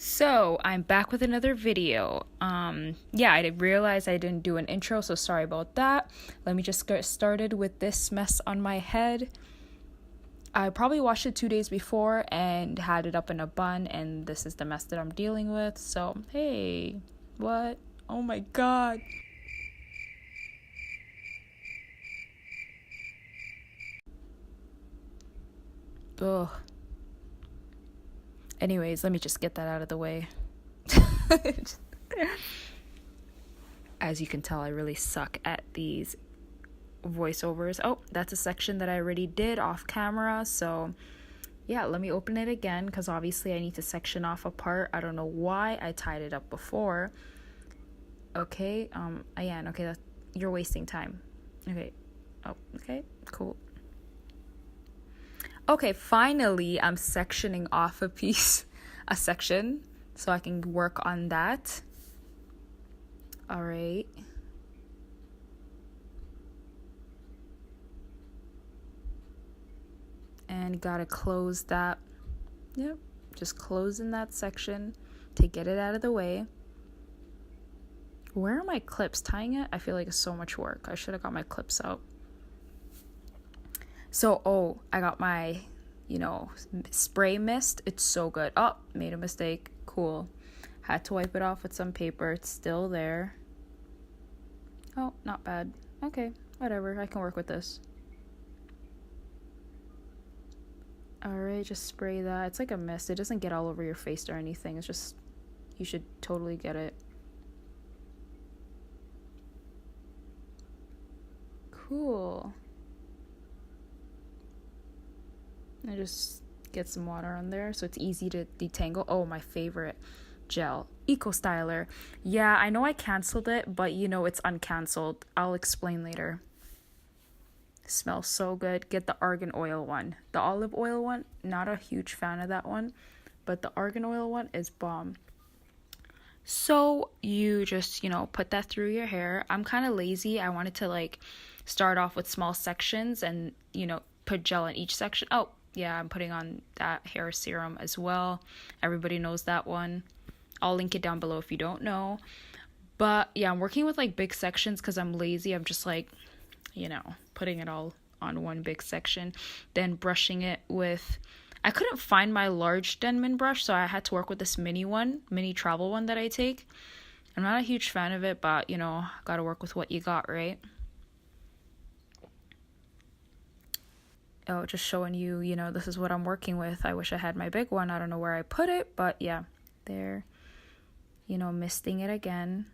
So, I'm back with another video. Yeah, I realized I didn't do an intro, so sorry about that. Let me just get started with this mess on my head. I probably washed it 2 days before and had it up in a bun, and this is the mess that I'm dealing with. So, hey, what? Oh my god. Ugh. Anyways, let me just get that out of the way. As you can tell, I really suck at these voiceovers. Oh, that's a section that I already did off camera. So yeah, let me open it again because obviously I need to section off a part. I don't know why I tied it up before. Okay, Ayan, okay, you're wasting time. Okay, oh, okay, cool. Okay, finally I'm sectioning off a section, so I can work on that. All right. And gotta close that. Yep, just closing that section to get it out of the way. Where are my clips? Tying it, I feel like it's so much work. I should have got my clips out. So, I got my, spray mist. It's so good. Oh, made a mistake. Cool. Had to wipe it off with some paper. It's still there. Oh, not bad. Okay, whatever. I can work with this. Alright, just spray that. It's like a mist. It doesn't get all over your face or anything. It's just, you should totally get it. Cool. I just get some water on there so it's easy to detangle. Oh, my favorite gel, Eco Styler. Yeah, I know I canceled it, but it's uncanceled. I'll explain later. Smells so good. Get the Argan Oil one. The olive oil one, not a huge fan of that one, but the Argan Oil one is bomb. So you just, put that through your hair. I'm kind of lazy. I wanted to start off with small sections and, put gel in each section. Oh, yeah, I'm putting on that hair serum as well. Everybody knows that one. I'll link it down below if you don't know. But yeah, I'm working with big sections because I'm lazy. I'm just putting it all on one big section. Then brushing it with... I couldn't find my large Denman brush, so I had to work with this mini travel one that I take. I'm not a huge fan of it, but, gotta work with what you got, right? Oh, just showing you, this is what I'm working with. I wish I had my big one. I don't know where I put it, but yeah, there. Misting it again.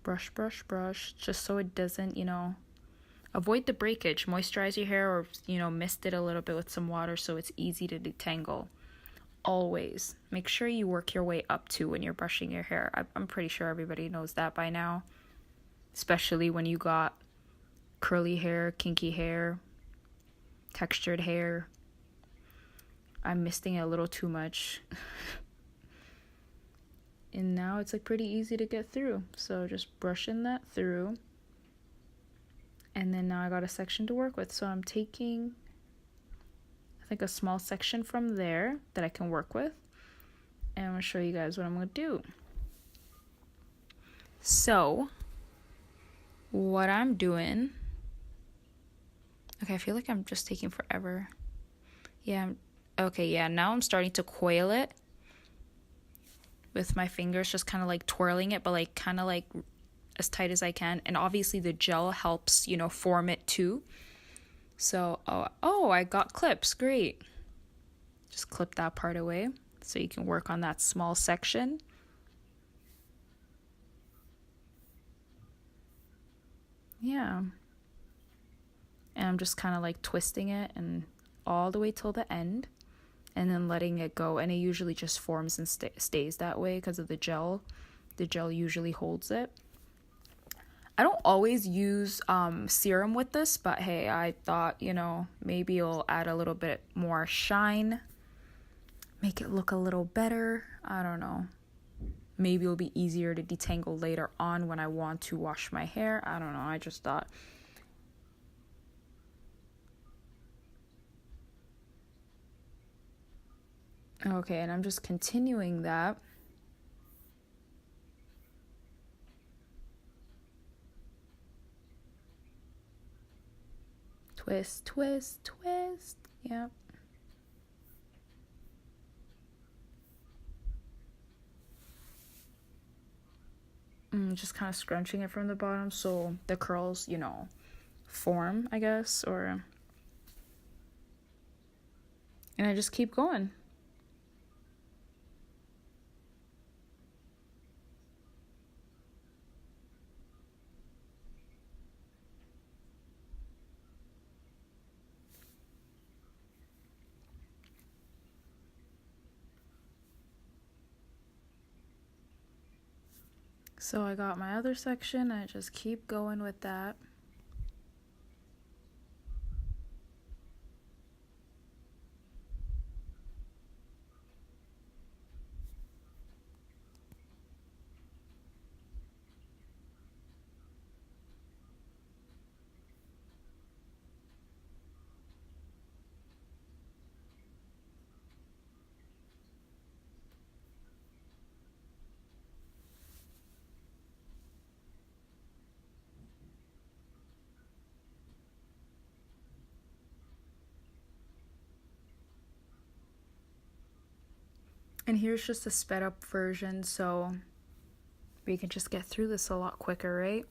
Brush, brush, brush, just so it doesn't, avoid the breakage. Moisturize your hair or, mist it a little bit with some water so it's easy to detangle. Always. Make sure you work your way up too when you're brushing your hair. I'm pretty sure everybody knows that by now. Especially when you got curly hair, kinky hair, textured hair. I'm misting it a little too much. And now it's pretty easy to get through. So just brushing that through. And then now I got a section to work with. So I'm taking, I think, a small section from there that I can work with. And I'm going to show you guys what I'm going to do. So what I'm doing... Okay, I feel like I'm just taking forever. Yeah, okay, yeah, now I'm starting to coil it with my fingers, just kind of twirling it, but kind of as tight as I can. And obviously the gel helps, form it too. So, oh, I got clips, great. Just clip that part away so you can work on that small section. Yeah. And I'm just kind of twisting it and all the way till the end and then letting it go. And it usually just forms and stays that way because of the gel. The gel usually holds it. I don't always use serum with this, but hey, I thought, maybe it'll add a little bit more shine. Make it look a little better. I don't know. Maybe it'll be easier to detangle later on when I want to wash my hair. I don't know. I just thought... Okay, and I'm just continuing that. Twist, twist, twist. Yep. Just kind of scrunching it from the bottom so the curls, you know, form, I guess, or... And I just keep going. So I got my other section, I just keep going with that. And here's just a sped up version, so we can just get through this a lot quicker, right?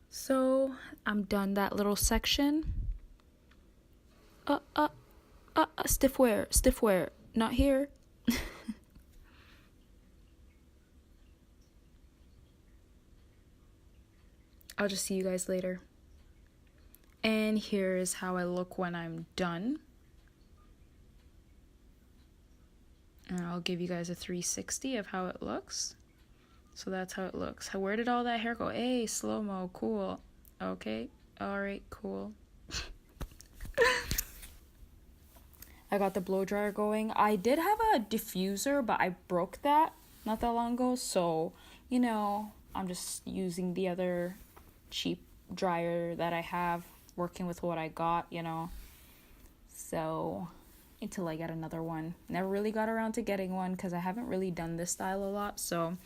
So I'm done that little section. Stiff wear, not here. I'll just see you guys later. And here is how I look when I'm done. And I'll give you guys a 360 of how it looks. So that's how it looks. Where did all that hair go? Hey, slow-mo, cool. Okay, alright, cool. I got the blow dryer going. I did have a diffuser, but I broke that not that long ago. So, you know, I'm just using the other cheap dryer that I have, working with what I got, you know. So until I get another one. Never really got around to getting one because I haven't really done this style a lot. So,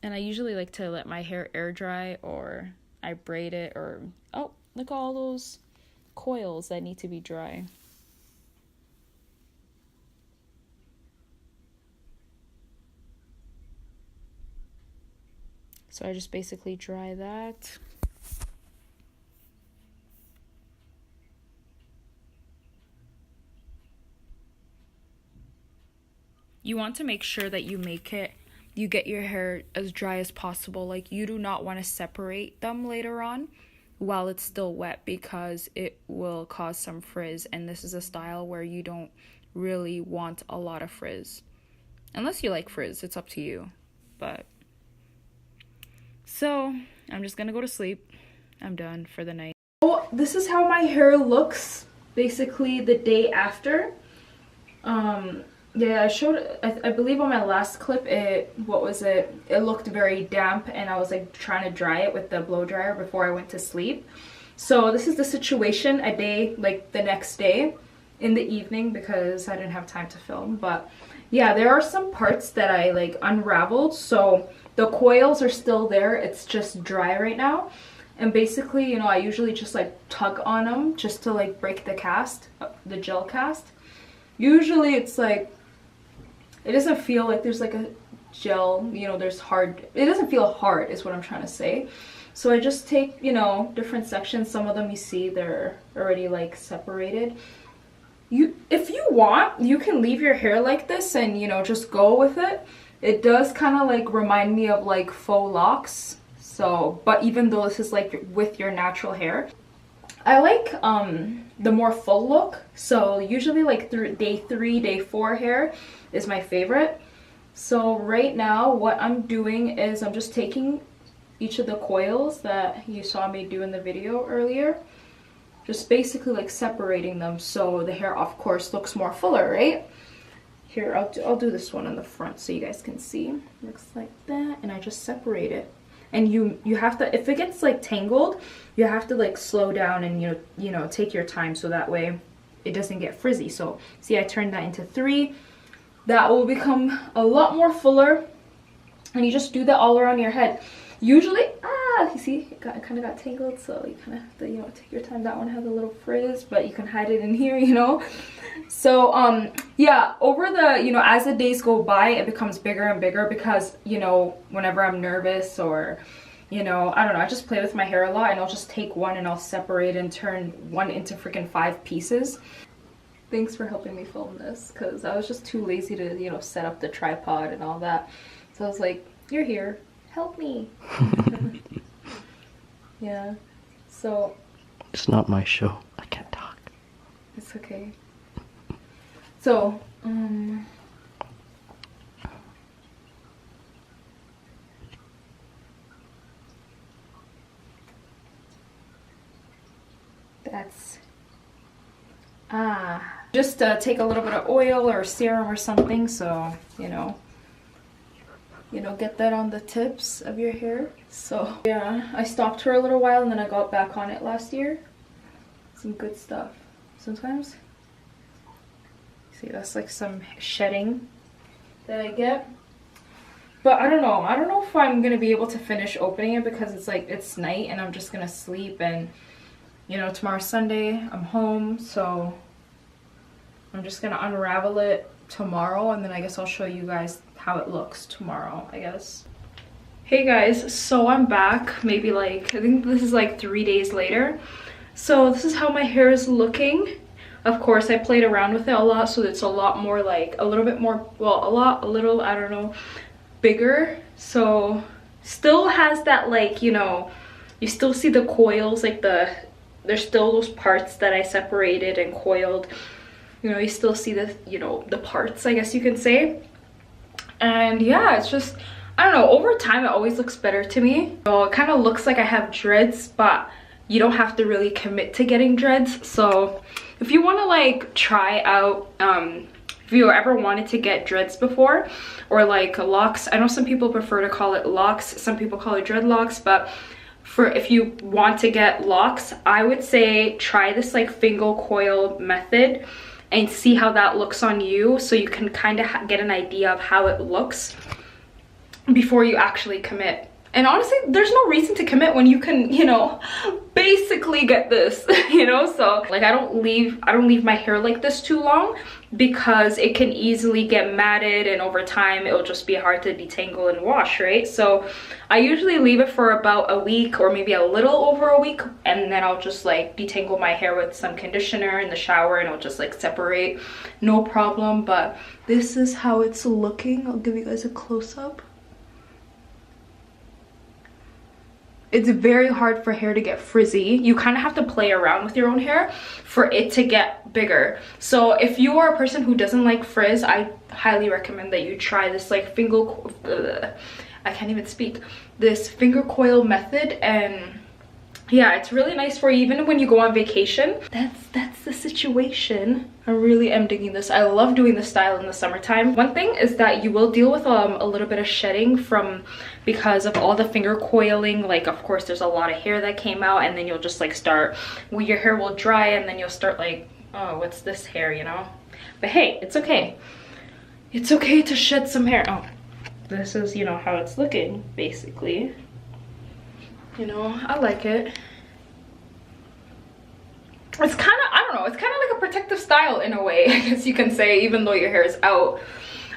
and I usually like to let my hair air dry, or I braid it, or oh, look at all those coils that need to be dry. So I just basically dry that. You want to make sure that you get your hair as dry as possible. Like, you do not want to separate them later on while it's still wet, because it will cause some frizz, and this is a style where you don't really want a lot of frizz. Unless you like frizz, it's up to you. But so I'm just gonna go to sleep. I'm done for the night. Oh, this is how my hair looks basically the day after. Yeah, I showed, I believe on my last clip, it looked very damp, and I was like trying to dry it with the blow dryer before I went to sleep. So this is the situation a day, like the next day in the evening, because I didn't have time to film. But yeah, there are some parts that I like unraveled, so the coils are still there, it's just dry right now. And basically, you know, I usually just like tug on them just to like break the cast, the gel cast. Usually it's like, it doesn't feel like there's like a gel, you know, there's hard, it doesn't feel hard is what I'm trying to say. So I just take, you know, different sections. Some of them you see they're already like separated. If you want, you can leave your hair like this and, you know, just go with it. It does kind of like remind me of like faux locks. So, but even though this is like with your natural hair, I like the more full look. So usually like through day 3, day 4 hair is my favorite. So right now what I'm doing is I'm just taking each of the coils that you saw me do in the video earlier, just basically like separating them so the hair of course looks more fuller, right? Here, I'll do this one on the front so you guys can see. Looks like that, and I just separate it. And you have to, if it gets like tangled, you have to like slow down and you know take your time so that way it doesn't get frizzy. So see, I turned that into 3. That will become a lot more fuller, and you just do that all around your head. Usually, you see, it kind of got tangled, so you kind of have to, you know, take your time. That one has a little frizz, but you can hide it in here, you know. So yeah, over the, you know, as the days go by, it becomes bigger and bigger because, you know, whenever I'm nervous or, you know, I don't know, I just play with my hair a lot, and I'll just take one and I'll separate and turn one into freaking 5 pieces. Thanks for helping me film this, because I was just too lazy to, you know, set up the tripod and all that. So I was like, you're here, help me. Yeah, so it's not my show, I can't talk. It's okay. So that's just take a little bit of oil or serum or something, so you know, get that on the tips of your hair. So yeah, I stopped for a little while and then I got back on it last year. Some good stuff. Sometimes, see, that's like some shedding that I get. But I don't know if I'm gonna be able to finish opening it because it's like, it's night and I'm just gonna sleep, and you know, tomorrow's Sunday, I'm home, so I'm just gonna unravel it tomorrow, and then I guess I'll show you guys how it looks tomorrow, I guess. Hey guys, so I'm back, maybe like, I think this is like 3 days later. So this is how my hair is looking. Of course, I played around with it a lot, so it's a lot more like, a little bit more, well, a little, I don't know, bigger. So still has that, like, you know, you still see the coils, like there's still those parts that I separated and coiled. You know, you still see the, you know, the parts, I guess you can say. And yeah, it's just, I don't know, over time it always looks better to me. So it kind of looks like I have dreads, but you don't have to really commit to getting dreads. So if you want to like try out, if you ever wanted to get dreads before, or like locks, I know some people prefer to call it locks, some people call it dreadlocks, but if you want to get locks, I would say try this like finger coil method and see how that looks on you, so you can kind of get an idea of how it looks before you actually commit. And honestly, there's no reason to commit when you can, you know, basically get this, you know. So like, I don't leave my hair like this too long because it can easily get matted, and over time it'll just be hard to detangle and wash, right? So I usually leave it for about a week or maybe a little over a week, and then I'll just like detangle my hair with some conditioner in the shower, and I'll just like separate, no problem. But this is how it's looking. I'll give you guys a close-up. It's very hard for hair to get frizzy. You kind of have to play around with your own hair for it to get bigger. So if you are a person who doesn't like frizz, I highly recommend that you try this like I can't even speak, this finger coil method. And yeah, it's really nice for you even when you go on vacation. That's the situation. I really am digging this. I love doing this style in the summertime. One thing is that you will deal with a little bit of shedding because of all the finger coiling. Like, of course, there's a lot of hair that came out, and then you'll just like start, well, your hair will dry, and then you'll start like, oh, what's this hair, you know? But hey, it's okay. It's okay to shed some hair. Oh, this is, you know, how it's looking, basically. You know, I like it. It's kind of, I don't know, it's kind of like a protective style in a way, I guess you can say, even though your hair is out.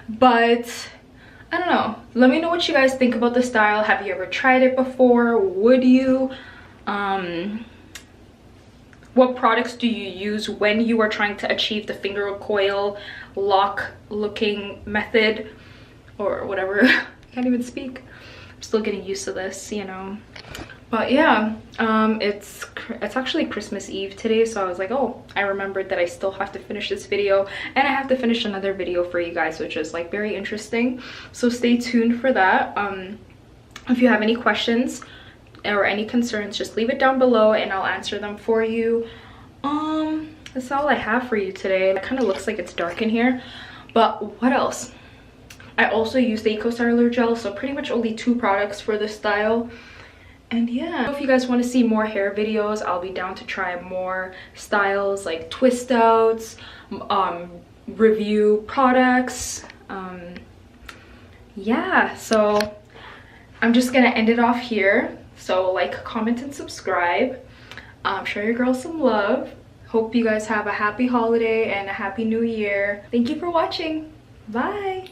But I don't know, let me know what you guys think about the style. Have you ever tried it before? Would you? What products do you use when you are trying to achieve the finger coil lock looking method, or whatever? I can't even speak. I'm still getting used to this, you know. But yeah, it's actually Christmas Eve today, so I was like, oh, I remembered that I still have to finish this video, and I have to finish another video for you guys, which is like very interesting. So stay tuned for that. If you have any questions or any concerns, just leave it down below and I'll answer them for you. That's all I have for you today. It kind of looks like it's dark in here, But what else? I also use the Eco Styler gel, so pretty much only 2 products for this style. And yeah, if you guys want to see more hair videos, I'll be down to try more styles like twist outs, review products. Yeah, so I'm just gonna end it off here. So like, comment, and subscribe. Show your girls some love. Hope you guys have a happy holiday and a happy new year. Thank you for watching. Bye.